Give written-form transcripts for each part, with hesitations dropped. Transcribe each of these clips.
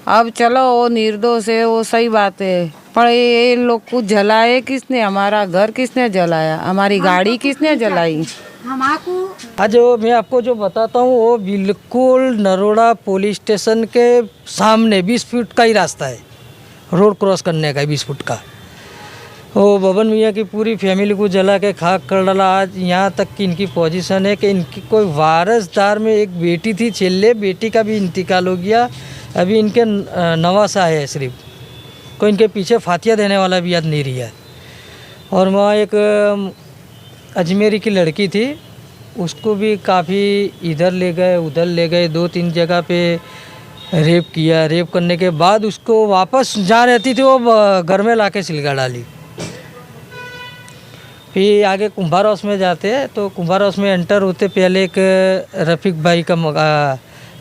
अब चलो वो निर्दोष है, वो सही बात है, पर ये लोग को जलाए किसने? हमारा घर किसने जलाया? हमारी गाड़ी किसने जलाई? हमारा आज मैं आपको जो बताता हूँ वो बिल्कुल नरोड़ा पुलिस स्टेशन के सामने 20 फीट का ही रास्ता है, रोड क्रॉस करने का 20 फीट का। वो बबन मियाँ की पूरी फैमिली को जला के खाक कर डाला। आज यहाँ तक कि इनकी पोजीशन है कि इनकी कोई वारसदार में एक बेटी थी, छेल्ले बेटी का भी इंतकाल हो गया। अभी इनके नवासा है सिर्फ, कोई इनके पीछे फातिया देने वाला भी याद नहीं रहा है। और वहाँ एक अजमेरी की लड़की थी, उसको भी काफ़ी इधर ले गए उधर ले गए, 2-3 जगह पे रेप किया। रेप करने के बाद उसको वापस जहाँ रहती थी वो घर में लाके सिलगा डाली। फिर आगे कुंभार हाउस में जाते हैं तो कुंभार हाउस में एंटर होते पहले एक रफ़ीक भाई का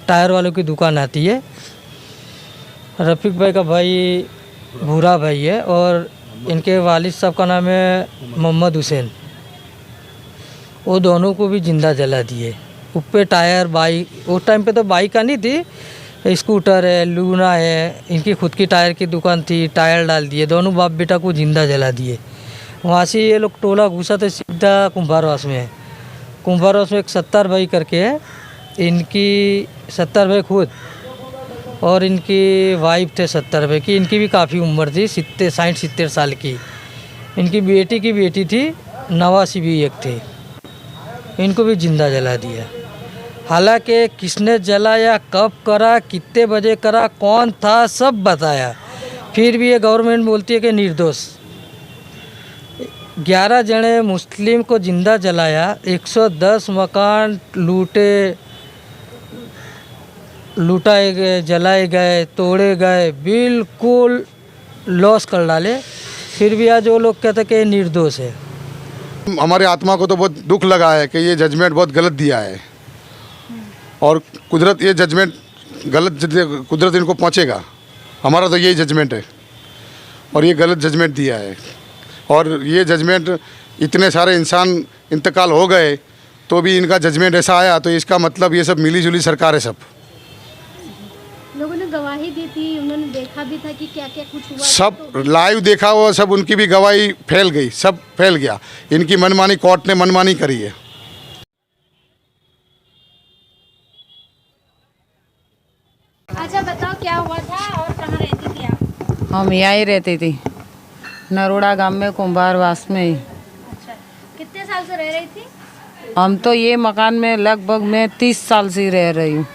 टायर वालों की दुकान आती है। रफ़ीक भाई का भाई भूरा भाई है और इनके वालिद साहब का नाम है मोहम्मद हुसैन। वो दोनों को भी जिंदा जला दिए। ऊपर टायर बाइक, उस टाइम पे तो बाइक का नहीं थी, स्कूटर है, लूना है, इनकी खुद की टायर की दुकान थी, टायर डाल दिए। दोनों बाप बेटा को जिंदा जला दिए। वहाँ से ये लोग टोला घुसा तो सीधा कुंभार हाउस में है। कुंभार हाउस में एक 70 भाई करके है, इनकी 70 भाई खुद और इनकी वाइफ थे 70 भाई की। इनकी भी काफ़ी उम्र थी, 60-70 साल की। इनकी बेटी की बेटी थी, 89 भी एक थे। इनको भी जिंदा जला दिया। हालांकि किसने जलाया, कब करा, कितने बजे करा, कौन था, सब बताया, फिर भी ये गवर्नमेंट बोलती है कि निर्दोष। 11 जने मुस्लिम को जिंदा जलाया, 110 मकान लूटाए गए, जलाए गए, तोड़े गए, बिल्कुल लॉस कर डाले, फिर भी आज वो लोग कहते हैं कि निर्दोष है। हमारी आत्मा को तो बहुत दुख लगा है कि ये जजमेंट बहुत गलत दिया है और कुदरत ये जजमेंट गलत कुदरत इनको पहुंचेगा। हमारा तो यही जजमेंट है और ये गलत जजमेंट दिया है। और ये जजमेंट इतने सारे इंसान इंतकाल हो गए तो भी इनका जजमेंट ऐसा आया, तो इसका मतलब ये सब मिली जुली सरकार है। सब लोगों ने गवाही दी थी, उन्होंने देखा भी था कि क्या क्या कुछ हुआ, सब तो लाइव देखा हुआ, सब उनकी भी गवाही फैल गई, सब फैल गया। इनकी मनमानी, कोर्ट ने मनमानी करी है। अच्छा बताओ क्या हुआ था और कहाँ रहती थी आप? हम यहाँ ही रहती थी, नरोड़ा गांव में, कुंभारवास में ही। अच्छा, कितने साल से रह रही थी? हम तो ये मकान में लगभग मैं 30 साल से रह रही हूँ।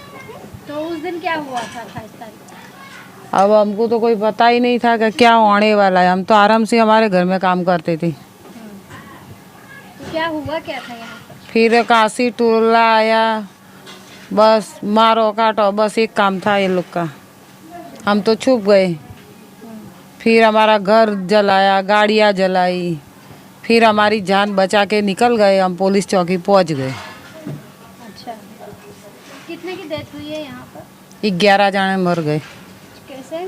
तो उस दिन क्या हुआ था 28 तारीख? अब हमको तो कोई पता ही नहीं था कि क्या होने वाला है। हम तो आराम से हमारे घर में काम करते थे। तो क्या हुआ क्या था यहाँ पर? फिर काशी टोला आया, बस मारो काटो, बस एक काम था ये लोग का। हम तो छुप गए। फिर हमारा घर जलाया, गाड़ियाँ जलाई, फिर हमारी जान बचा के निकल गए। हम पुलिस चौकी पहुँच गए। अच्छा, कितने की डेथ हुई है यहाँ पर? 11 जने मर गए, कैसे?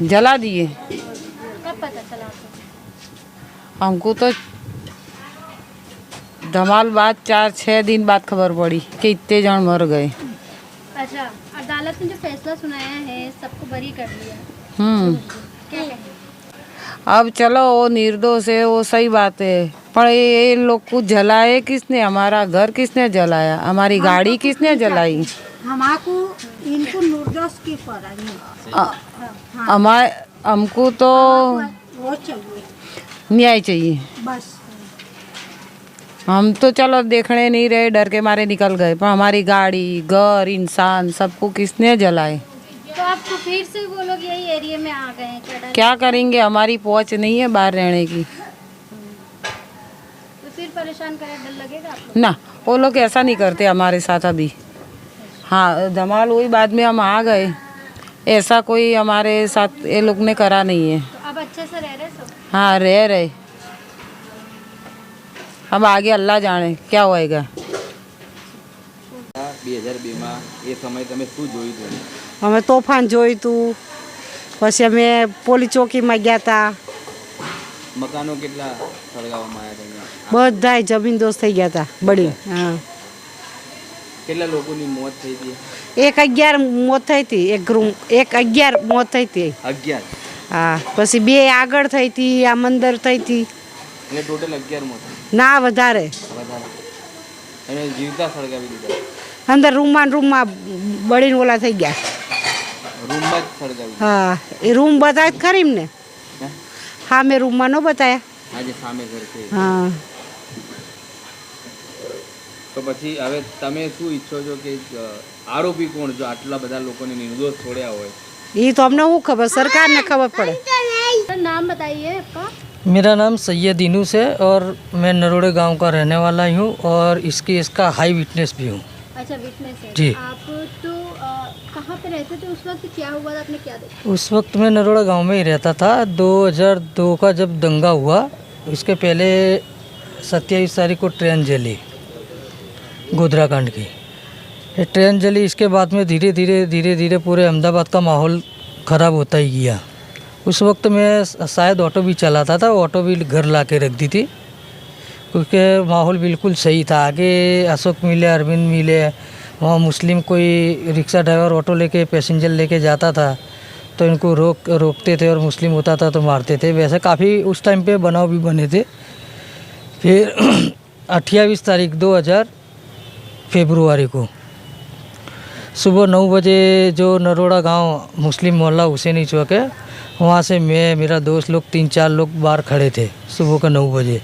जला दिए। कब पता चला आपको? हमको तो धमाल बाद 4-6 दिन बाद खबर पड़ी कि इतने जन मर गए। अच्छा, अदालत ने जो फैसला सुनाया है सबको बरी कर दिया, क्या कहें? अब चलो वो निर्दोष है, वो सही बात है, पर ये लोग को जलाए किसने? हमारा घर किसने जलाया? हमारी गाड़ी किसने जलाई? हमारे इनको निर्दोष की हमको तो वो चाहिए न्याय चाहिए। बस। हम तो चलो देखने नहीं रहे, डर के मारे निकल गए, पर हमारी गाड़ी, घर, इंसान सबको किसने जलाए? तो आप तो फिर से वो लोग यही एरिया में आ गए हैं, क्या करेंगे? हमारी पहुंच नहीं है बाहर रहने की। तो फिर परेशान करे, डर लगेगा आप लोग? ना, वो लोग ऐसा नहीं करते हमारे साथ अभी। हाँ, धमाल हुई बाद में हम आ गए, ऐसा कोई हमारे साथ ये लोग ने करा नहीं है। तो अब अच्छे से रह रहे सब? हाँ, रह रहे। अब आगे अल्लाह जाने क्या होएगा। 2002 માં એ સમય તમે શું જોયું હતું? અમે તોફાન જોયું હતું, પછી અમે પોલીસ ચોકીમાં ગયા હતા। મકાનો કેટલા સળગાવવામાં આવ્યા હતા અહીંયા? બધાય જમીન દોસ્ત થઈ ગયા હતા બળી। હા, કેટલા લોકોની મોત થઈ હતી? એક 11 મોત થઈ હતી, એક 11 મોત થઈ હતી. 11 હા, પછી 2 આગળ થઈ હતી, આ મંદર થઈ હતી. એટલે ટોટલ 11 મોત ના વધારે. વધારે એને જીવતા સળગાવી દીધા અંદર રૂમમાં બળીને ઓલા થઈ ગયા. રૂમમાં જ સળગાવી હા, એ રૂમ બતાવ્યા જ ખરી ને. હે? હા, મેં રૂમમાં ન બતાવ્યા. આજે સામે ઘર છે હા. તો પછી હવે તમે શું ઈચ્છો છો કે આરોપી કોણ, જો આટલા બધા લોકોને નિર્દોષ છોડ્યા હોય? ये तो हमने वो खबर सरकार ने खबर पड़े. सर नाम बताइए आपका। मेरा नाम सैयद इनूस है और मैं नरोड़े गांव का रहने वाला ही हूँ और इसका हाई विटनेस भी हूँ। अच्छा, विटनेस है जी। आप तो कहाँ पे रहते थे उस वक्त, क्या हुआ था, आपने क्या देखा? उस वक्त मैं नरोड़ा गांव में ही रहता था। 2002 का जब दंगा हुआ, इसके पहले 27 तारीख को ट्रेन जली गोधरा कांड की। ये ट्रेन जली, इसके बाद में धीरे धीरे पूरे अहमदाबाद का माहौल ख़राब होता ही गया। उस वक्त मैं शायद ऑटो भी चलाता था, ऑटो भी घर ला के रख दी थी क्योंकि माहौल बिल्कुल सही था। आगे अशोक मिले, अरविंद मिले, वहाँ मुस्लिम कोई रिक्शा ड्राइवर ऑटो लेके पैसेंजर लेके जाता था तो इनको रोकते थे और मुस्लिम होता था तो मारते थे। वैसे काफ़ी उस टाइम पे बनाव भी बने थे। फिर 28 तारीख 2000 फरवरी को सुबह 9 बजे जो नरोड़ा गांव मुस्लिम मोहल्ला हुसैनी चौक है, वहाँ से मैं, मेरा दोस्त लोग 3-4 लोग बाहर खड़े थे सुबह का 9 बजे।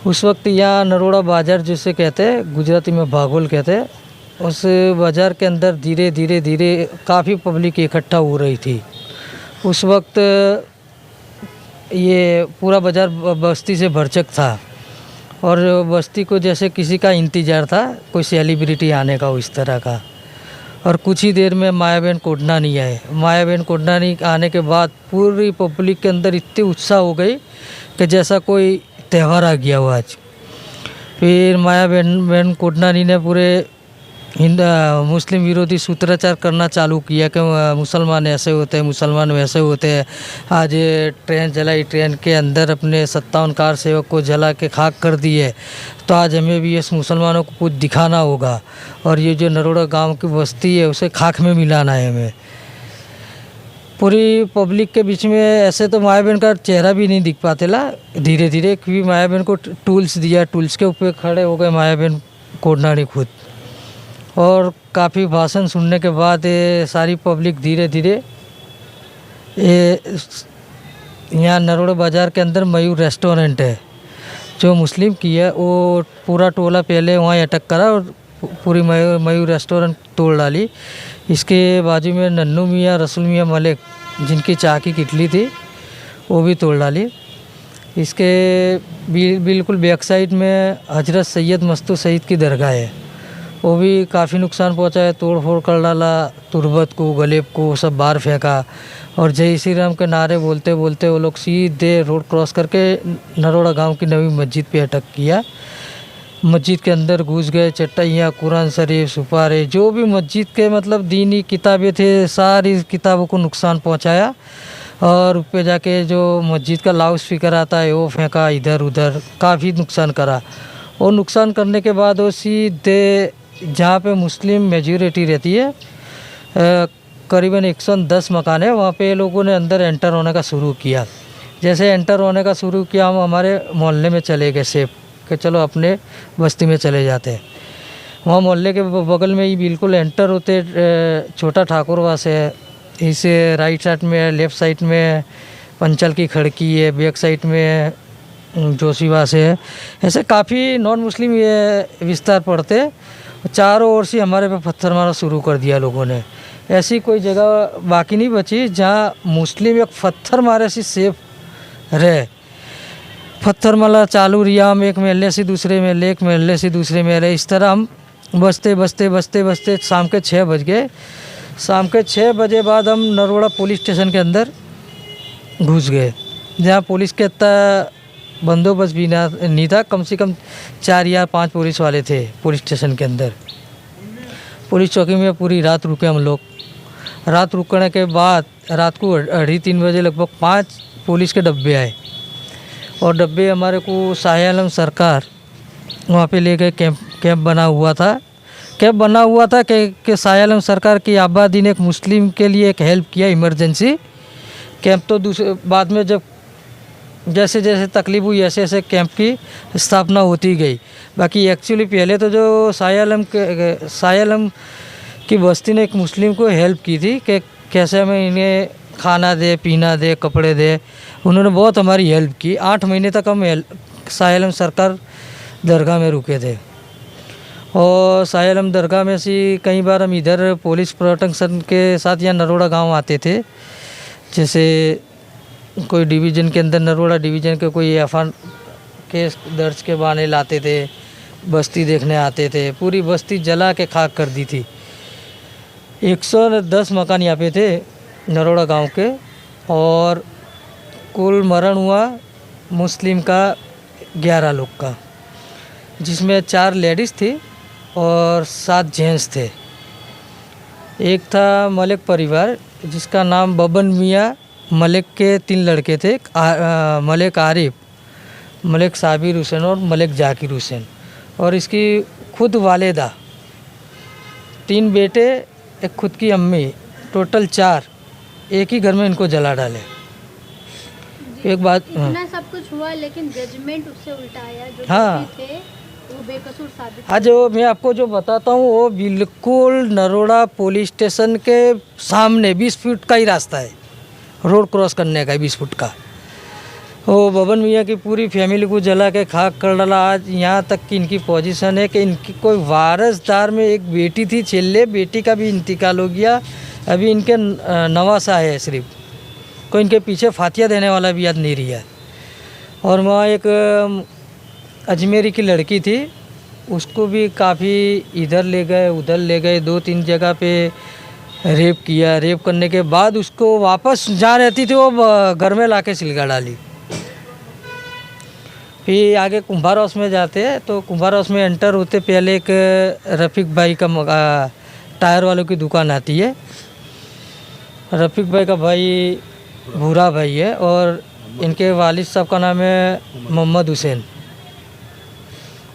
उस वक्त यहाँ नरोड़ा बाज़ार जिसे कहते हैं, गुजराती में भागोल कहते हैं, उस बाज़ार के अंदर धीरे धीरे काफ़ी पब्लिक इकट्ठा हो रही थी। उस वक्त ये पूरा बाज़ार बस्ती से भरचक था और बस्ती को जैसे किसी का इंतज़ार था, कोई सेलिब्रिटी आने का, इस तरह का। और कुछ ही देर में मायाबेन कोडनानी आए। मायाबेन कोडनानी आने के बाद पूरी पब्लिक के अंदर इतनी उत्साह हो गई कि जैसा कोई त्यौहार आ गया हो आज। फिर मायाबेन कोडनानी ने पूरे मुस्लिम विरोधी सूत्राचार करना चालू किया कि मुसलमान ऐसे होते हैं, मुसलमान वैसे होते हैं। आज ट्रेन जलाई, ट्रेन के अंदर अपने 57 कार सेवक को जला के खाक कर दिए, तो आज हमें भी इस मुसलमानों को कुछ दिखाना होगा और ये जो नरोड़ा गांव की बस्ती है उसे खाक में मिलाना है हमें। पूरी पब्लिक के बीच में ऐसे तो मायाबेन का चेहरा भी नहीं दिख पाते ला। धीरे धीरे क्योंकि मायाबेन को टूल्स दिया, टूल्स के ऊपर खड़े हो गए मायाबेन कोडनानी खुद। और काफ़ी भाषण सुनने के बाद ये सारी पब्लिक धीरे धीरे यहाँ नरोड़ा बाज़ार के अंदर मयूर रेस्टोरेंट है जो मुस्लिम की है, वो पूरा टोला पहले वहाँ अटक करा और पूरी मयूर रेस्टोरेंट तोड़ डाली। इसके बाजू में नन्नू मियाँ, रसूल मियाँ मलिक, जिनकी चाय की किटली थी, वो भी तोड़ डाली। इसके बिल्कुल बैक साइड में हजरत सैयद मस्तू सईद की दरगाह है, वो भी काफ़ी नुकसान पहुंचा है। तोड़ फोड़ कर डाला, तुरबत को, गलेब को सब बाहर फेंका और जय श्री राम के नारे बोलते बोलते वो लोग सीधे रोड क्रॉस करके नरोड़ा गांव की नवी मस्जिद पे अटक किया। मस्जिद के अंदर घुस गए, चटाइयाँ, कुरान शरीफ, सुपारे, जो भी मस्जिद के मतलब दीनी किताबें थे, सारी किताबों को नुकसान पहुंचाया। और ऊपर जाके जो मस्जिद का लाउड स्पीकर आता है वो फेंका इधर उधर, काफ़ी नुकसान करा। और नुकसान करने के बाद वो सीधे जहाँ पे मुस्लिम मेजॉरिटी रहती है, करीबन 110 मकान है, वहाँ पे लोगों ने अंदर एंटर होने का शुरू किया। जैसे एंटर होने का शुरू किया, हम हमारे मोहल्ले में चले गए सेफ कि चलो अपने बस्ती में चले जाते हैं। वहाँ मोहल्ले के बगल में ही बिल्कुल एंटर होते छोटा ठाकुरवास है, इस राइट साइड में, लेफ़्ट साइड में पंचल की खड़की है, बैक साइड में जोशीवास है। ऐसे काफ़ी नॉन मुस्लिम ये विस्तार पड़ते, चारों ओर से हमारे पे पत्थर मारना शुरू कर दिया लोगों ने। ऐसी कोई जगह बाकी नहीं बची जहाँ मुस्लिम एक पत्थर मारे से सेफ रहे। पत्थर मारा चालू रिया, हम एक महल्ले से दूसरे महल्ले, एक महल्ले से दूसरे महल्ले, इस तरह हम बसते शाम के 6 बज गए। शाम के 6 बजे बाद हम नरोड़ा पुलिस स्टेशन के अंदर घुस गए, जहाँ पुलिस के इतना बंदोबस्त भी नहीं था। कम से कम 4 या 5 पुलिस वाले थे पुलिस स्टेशन के अंदर। पुलिस चौकी में पूरी रात रुके हम लोग। रात रुकने के बाद रात को 2:30-3 बजे लगभग 5 पुलिस के डब्बे आए और डब्बे हमारे को शाह आलम सरकार वहाँ पे ले गए। कैंप बना हुआ था। कैंप बना हुआ था कि शाह आलम सरकार की आबादी ने एक मुस्लिम के लिए एक हेल्प किया इमरजेंसी कैंप। तो दूसरे बाद में जब जैसे जैसे तकलीफ हुई ऐसे ऐसे कैंप की स्थापना होती गई। बाकी एक्चुअली पहले तो जो शाह आलम की बस्ती ने एक मुस्लिम को हेल्प की थी कि कैसे हमें इन्हें खाना दे, पीना दे, कपड़े दे। उन्होंने बहुत हमारी हेल्प की। 8 महीने तक हम शाह आलम सरकार दरगाह में रुके थे। और शाह आलम दरगाह में से कई बार हम इधर पुलिस प्रोटेक्शन के साथ यहाँ नरोड़ा गांव आते थे। जैसे कोई डिवीज़न के अंदर नरोड़ा डिवीज़न के कोई एफआईआर केस दर्ज के बहाने लाते थे, बस्ती देखने आते थे। पूरी बस्ती जला के खाक कर दी थी। 110 मकान यहाँ पे थे नरोड़ा गांव के। और कुल मरण हुआ मुस्लिम का 11 लोग का, जिसमें 4 लेडीज़ थी और 7 जेंट्स थे। एक था मलिक परिवार जिसका नाम बबन मियाँ, मलिक के 3 लड़के थे, मलिक आरिफ, मलिक साबिर हुसैन और मलिक जाकिर हुसैन। और इसकी खुद वालिदा, 3 बेटे, एक खुद की अम्मी, टोटल 4 एक ही घर में इनको जला डाले। एक बात इतना सब कुछ हुआ लेकिन जजमेंट उससे उल्टा आया। जो हाँ। दोषी थे वो बेकसूर साबित आज वो मैं आपको जो बताता हूँ वो बिल्कुल नरोड़ा पुलिस स्टेशन के सामने 20 फीट का ही रास्ता है, रोड क्रॉस करने का 20 फुट का। वो बबन मियाँ की पूरी फैमिली को जला के खाक कर डाला। आज यहाँ तक कि इनकी पोजीशन है कि इनकी कोई वारसदार में एक बेटी थी, छेल्ले बेटी का भी इंतकाल हो गया। अभी इनके नवासा है सिर्फ, कोई इनके पीछे फातिया देने वाला भी याद नहीं रहा है। और वहाँ एक अजमेरी की लड़की थी, उसको भी काफ़ी इधर ले गए उधर ले गए, 2-3 जगह पे रेप किया। रेप करने के बाद उसको वापस जहाँ रहती थी वो घर में लाके सिलगा डाली। फिर आगे कुंभार हाउस में जाते हैं तो कुंभार हाउस में एंटर होते पहले एक रफ़ीक भाई का टायर वालों की दुकान आती है। रफ़ीक भाई का भाई भूरा भाई है और इनके वालिद साहब का नाम है मोहम्मद हुसैन।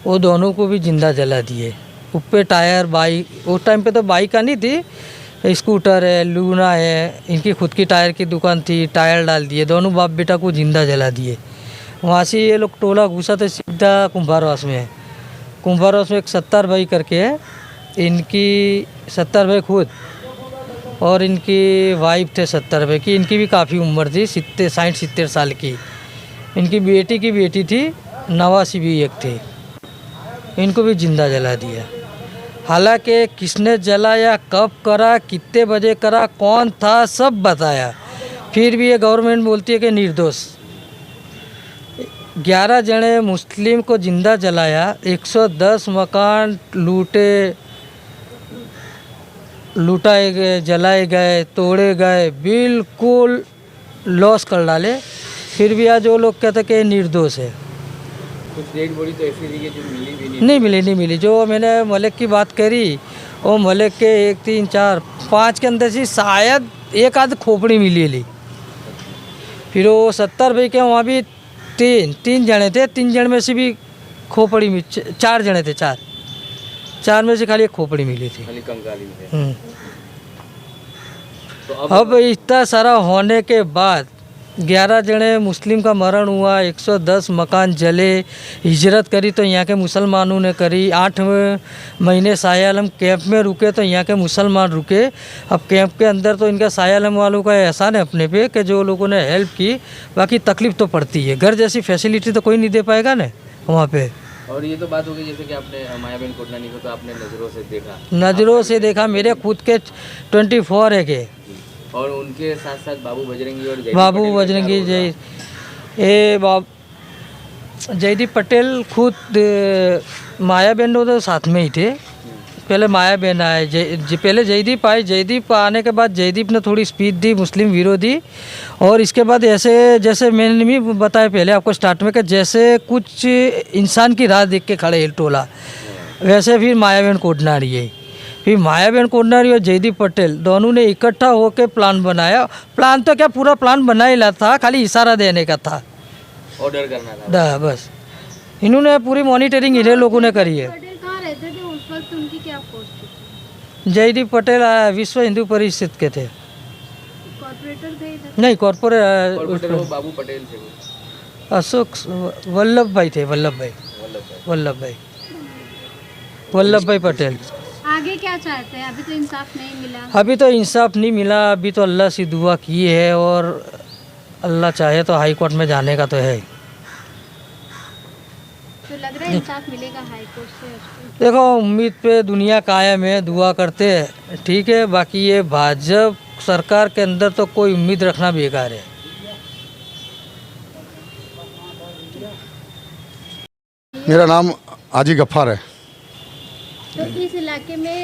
वो दोनों को भी जिंदा जला दिए। ऊपर टायर बाइक, उस टाइम पे तो बाइक का नहीं थी, स्कूटर है, लूना है, इनकी खुद की टायर की दुकान थी, टायर डाल दिए। दोनों बाप बेटा को जिंदा जला दिए। वहाँ से ये लोग टोला घुसा तो सीधा कुंभार हाउस में है। कुंभार हाउस में एक 70 भाई करके है, इनकी 70 भाई खुद और इनकी वाइफ थे 70 भाई की। इनकी भी काफ़ी उम्र थी, 60-70 साल की। इनकी बेटी की बेटी थी, 89 भी एक थे। इनको भी जिंदा जला दिया। हालांकि किसने जलाया, कब करा, कितने बजे करा, कौन था, सब बताया, फिर भी ये गवर्नमेंट बोलती है कि निर्दोष। 11 जने मुस्लिम को जिंदा जलाया, 110 मकान लूटाए गए, जलाए गए, तोड़े गए, बिल्कुल लॉस कर डाले। फिर भी आज वो लोग कहते कि निर्दोष है। कुछ डेड बॉडी तो ऐसी थी कि जो मिली भी नहीं मिली। जो मैंने मलिक की बात करी, वो मलिक के 1, 3, 4, 5 के अंदर से शायद एक आध खोपड़ी मिली ली। फिर वो 70 भाई के वहाँ भी 3 जने थे, 3 जन में से भी खोपड़ी में 4 जने थे, 4 में से खाली एक खोपड़ी मिली थी। खाली कंकाली में। तो अब इतना सारा होने के बाद 11 जने मुस्लिम का मरण हुआ, 110 मकान जले, हिजरत करी तो यहाँ के मुसलमानों ने करी। 8 महीने शाह आलम कैंप में रुके तो यहाँ के मुसलमान रुके। अब कैंप के अंदर तो इनका शाह आलम वालों का एहसान है अपने पे कि जो लोगों ने हेल्प की। बाकी तकलीफ़ तो पड़ती है, घर जैसी फैसिलिटी तो कोई नहीं दे पाएगा ना वहाँ पे। और ये तो बात हो गई जैसे कि आपने मायाबेन कोटलानी को तो आपने नज़रों से देखा। नज़रों से देखा, मेरे खुद के 24 है के। और उनके साथ साथ बाबू बजरंगी और जयदीप पटेल खुद माया बहन तो साथ में ही थे। पहले माया बहन आए, पहले जयदीप आए। जयदीप आने के बाद जयदीप ने थोड़ी स्पीच दी मुस्लिम विरोधी। और इसके बाद ऐसे जैसे मैंने भी बताया पहले आपको स्टार्ट में कि जैसे कुछ इंसान की राह देख के खड़े टोला, वैसे फिर माया बहन कोटनारी है। फिर माया बहन कोटनारी और जयदीप पटेल दोनों ने इकट्ठा होकर प्लान बनाया। प्लान तो क्या पूरा प्लान बना ही ला था, खाली इशारा देने का था, ऑर्डर करना था बस। इन्होंने पूरी मॉनिटरिंग इन्हें लोगों ने करी है। पटेल कहाँ रहते थे उस वक्त, उनकी क्या पोस्ट थी? जयदीप पटेल विश्व हिंदू परिषद के थे। कॉर्पोरेटर थे इधर? नहीं कॉर्पोरेटर वो बाबू पटेल थे वो। अशोक वल्लभ भाई थे, वल्लभ भाई पटेल। आगे क्या चाहते हैं? अभी तो इंसाफ नहीं मिला। अभी तो इंसाफ नहीं मिला, अभी तो अल्लाह से दुआ की है और अल्लाह चाहे तो हाई कोर्ट में जाने का तो है। तो लग रहा है इंसाफ मिलेगा हाई कोर्ट से उसको? देखो उम्मीद पे दुनिया कायम है, दुआ करते हैं, ठीक है। बाकी ये भाजपा सरकार के अंदर तो कोई उम्मीद रखना बेकार है। मेरा नाम हाजी गफ्फार है। तो इस इलाके में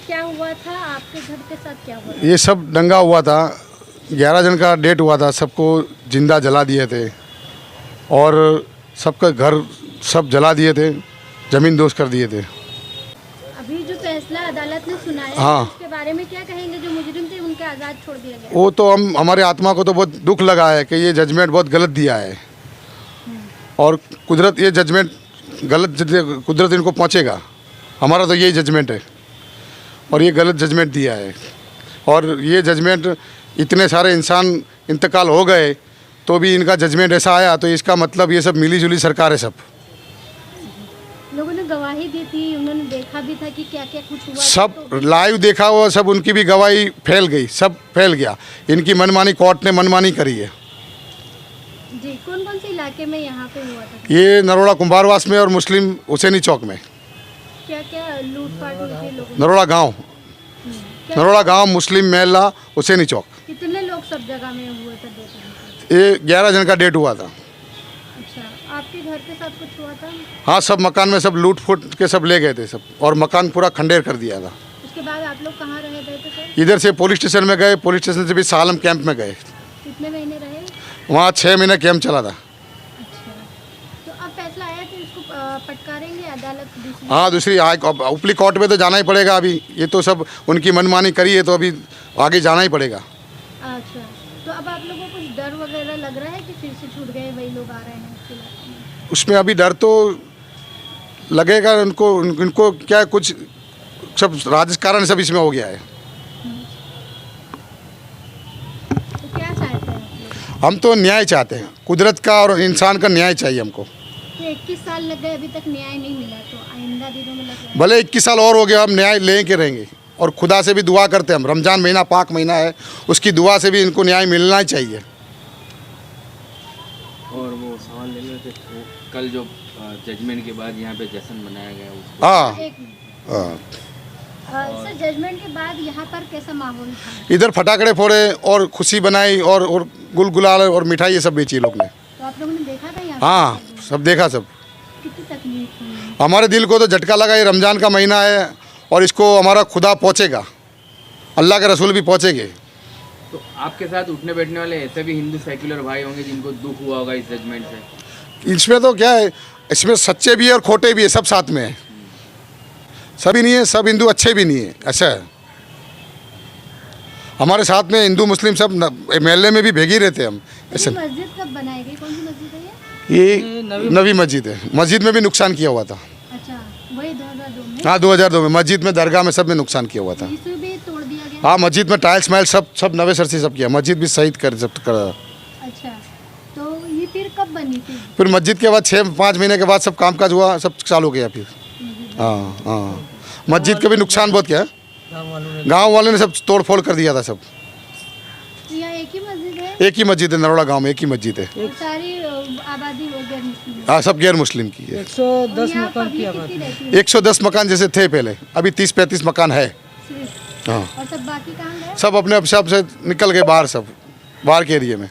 क्या हुआ था? आपके घर के साथ क्या हुआ? ये सब दंगा हुआ था, 11 जन का डेट हुआ था, सबको जिंदा जला दिए थे और सबका घर सब जला दिए थे, ज़मीन दोस्त कर दिए थे। अभी जो फैसला अदालत ने सुनाया हाँ। उसके बारे में क्या कहेंगे? जो मुजरिम थे उनके आज़ाद छोड़ दिया गया। वो तो हमारे आत्मा को तो बहुत दुख लगा है कि ये जजमेंट बहुत गलत दिया है और कुदरत ये जजमेंट कुदरत इनको पहुँचेगा। हमारा तो यही जजमेंट है और ये गलत जजमेंट दिया है और ये जजमेंट इतने सारे इंसान इंतकाल हो गए तो भी इनका जजमेंट ऐसा आया, तो इसका मतलब ये सब मिली जुली सरकार है। सब लोगों ने गवाही दी थी, उन्होंने देखा भी था कि क्या क्या कुछ हुआ। सब लाइव देखा हुआ, सब उनकी भी गवाही फैल गई, सब फैल गया। इनकी मनमानी कोर्ट ने मनमानी करी है। जी, कौन कौन से इलाके में यहाँ पे हुआ था? ये नरोड़ा कुंभारवास में और मुस्लिम हुसैनी चौक में। क्या क्या लूटपाट हुई थी लोगों नरोड़ा गांव मुस्लिम महला हुसैनी चौक। कितने लोग सब जगह में हुए थे? 2 ये 11 जन का डेट हुआ था। अच्छा, आपके घर के साथ कुछ हुआ था? हाँ, सब मकान में सब लूट फूट के सब ले गए थे सब और मकान पूरा खंडेर कर दिया था। उसके बाद आप लोग कहाँ रह गए थे सर? इधर से पुलिस स्टेशन में गए, पुलिस स्टेशन से भी सालम कैंप में गए। कितने महीने रहे? वहाँ 6 महीने कैंप चला था। अच्छा, तो अब फैसला आया कि इसको फटकारेंगे अदालत दूसरी? हाँ, दूसरी ऊपरी कोर्ट में तो जाना ही पड़ेगा। अभी ये तो सब उनकी मनमानी करी है तो अभी आगे जाना ही पड़ेगा। अच्छा, तो अब आप लोगों को कुछ डर वगैरह लग रहा है कि फिर से छूट गए वही लोग आ रहे हैं इसके इलाके में? उसमें अभी डर तो लगेगा इनको क्या कुछ सब राजकारण सब इसमें हो गया है। तो क्या चाहते हैं आप लोग? हम तो न्याय चाहते हैं, कुदरत का और इंसान का न्याय चाहिए हमको। तो 21 साल लग गए, अभी तक न्याय नहीं मिला, तो आइंदा दिनों में लग रहा है? भले 21 साल और हो गया, हम न्याय लेके रहेंगे और खुदा से भी दुआ करते हैं। हम रमज़ान महीना पाक महीना है, उसकी दुआ से भी इनको न्याय मिलना ही चाहिए। और वो सवाल ले रहे थे कल जो जजमेंट के बाद यहाँ पे जश्न मनाया गया उसको। हाँ एक मिनट। हाँ, सर, जजमेंट के बाद यहाँ पर कैसा माहौल था? इधर फटाकड़े फोड़े और खुशी बनाई और गुल गुलाल और मिठाई ये सब बेची लोग ने। तो आप लोगों ने देखा था यहाँ? हाँ, सब देखा सब। कितनी तकलीफ हुई? हमारे दिल को तो झटका लगा। ये रमज़ान का महीना है और इसको हमारा खुदा पहुँचेगा, अल्लाह के रसूल भी पहुँचेंगे। तो आपके साथ उठने बैठने वाले ऐसे भी हिंदू सेक्युलर भाई होंगे जिनको दुख हुआ होगा इस जजमेंट से? इसमें तो क्या है, इसमें सच्चे भी है और खोटे भी है, सब साथ में है। सभी नहीं है, सब हिंदू अच्छे भी नहीं है, ऐसा है। हमारे साथ में हिंदू मुस्लिम सब महल्ले में भी भेगे रहते हम ऐसे। ये मस्जिद कब बनाएगी? कौन सी मस्जिद है ये? ये नवी मस्जिद है। मस्जिद में भी नुकसान किया हुआ था। अच्छा, वही 2002 में? हाँ, 2002 में मस्जिद में, दरगाह में सब में नुकसान किया हुआ था। इसे भी तोड़ दिया गया? हाँ, मस्जिद में टाइल्स माइल सब नवे सर से सब किया। मस्जिद भी शहीद कर अच्छा, तो ये फिर कब बनी थी? फिर मस्जिद के बाद 6-5 महीने के बाद सब कामकाज हुआ, सब चालू हो गया फिर। हाँ हाँ, मस्जिद का भी नुकसान बहुत किया। गांव वालों ने सब तोड़ फोड़ कर दिया था सब। यहाँ एक ही मस्जिद है? एक ही मस्जिद है, नरोड़ा गांव में एक ही मस्जिद है। और सारी आबादी हो गैर मुस्लिम है? हाँ, सब गैर मुस्लिम की है। 110 यहाँ मकान की पब्लिक आबादी। कितनी रहती है? 110 मकान जैसे थे पहले, अभी 30-35 मकान है। सिर्फ? हाँ, और सब बाकी कहाँ गए? सब अपने हिसाब से निकल गए बाहर, सब बाहर के एरिए में।